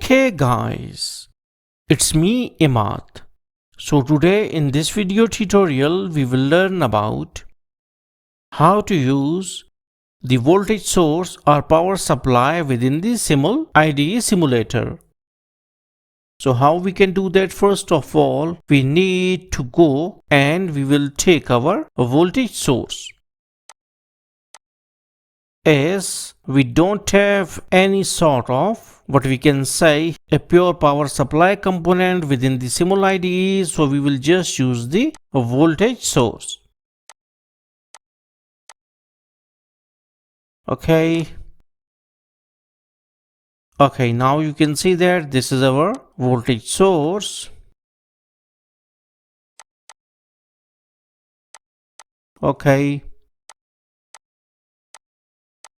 Hey guys, it's me Imad. So today in this video tutorial we will learn about how to use the voltage source or power supply within the simulIDE simulator. So how we can do that? First of all, we need to go and we will take our voltage source. As we don't have any sort of what we can say a pure power supply component within the simulIDE, so we will just use the voltage source. Okay, now you can see that this is our voltage source. Okay,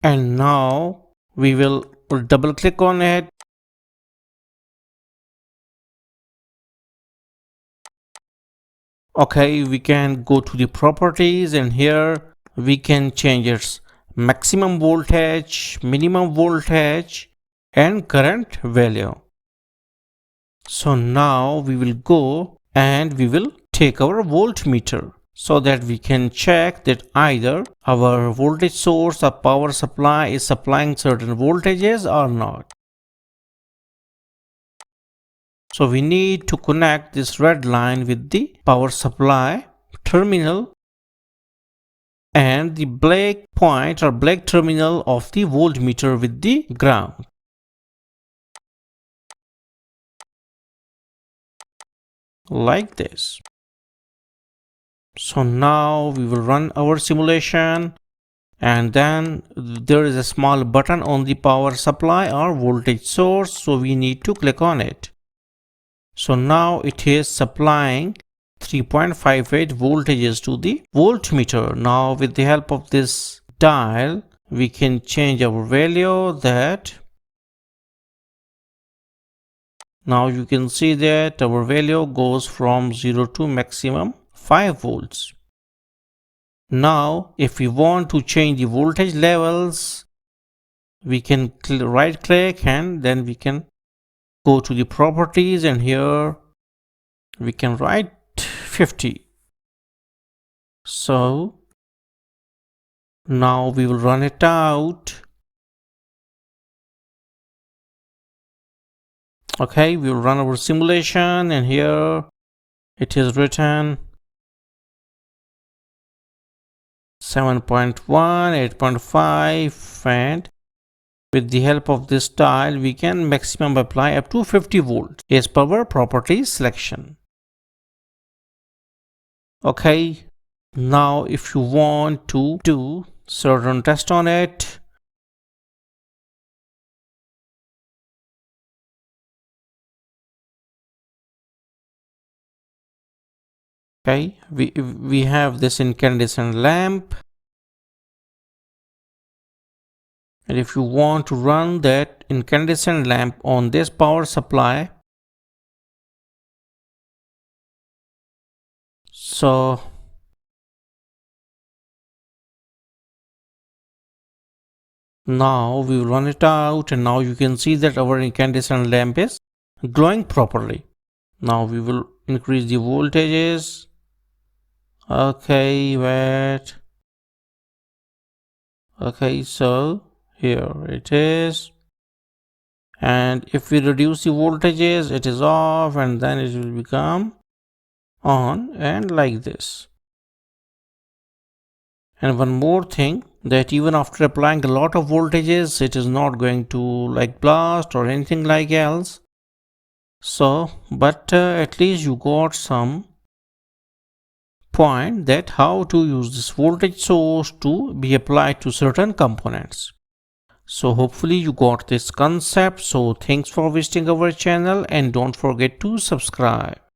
and now we will double click on it. Okay, we can go to the properties and here we can change its maximum voltage, minimum voltage and current value. So now we will go and we will take our voltmeter so that we can check that either our voltage source or power supply is supplying certain voltages or not. So we need to connect this red line with the power supply terminal and the black point or black terminal of the voltmeter with the ground. Like this. So now we will run our simulation and then there is a small button on the power supply or voltage source, so we need to click on it. So now it is supplying 3.58 voltages to the voltmeter. Now with the help of this dial we can change our value. That now you can see that our value goes from 0 to maximum 5 volts. Now if we want to change the voltage levels, we can right click and then we can go to the properties and here we can write 50. So now we will run it out. Okay, we will run our simulation and here it is written 7.1, 8.5 and with the help of this dial we can maximum apply up to 50 volts as per our properties selection. Okay, now if you want to do certain test on it, okay, we have this incandescent lamp, and if you want to run that incandescent lamp on this power supply, so now we will run it out and now you can see that our incandescent lamp is glowing properly. Now we will increase the voltages. Okay, wait. Okay, so here it is, and if we reduce the voltages it is off and then it will become on and like this. And one more thing, that even after applying a lot of voltages it is not going to like blast or anything like else. So but at least you got some point that how to use this voltage source to be applied to certain components. So hopefully you got this concept. So thanks for visiting our channel and don't forget to subscribe.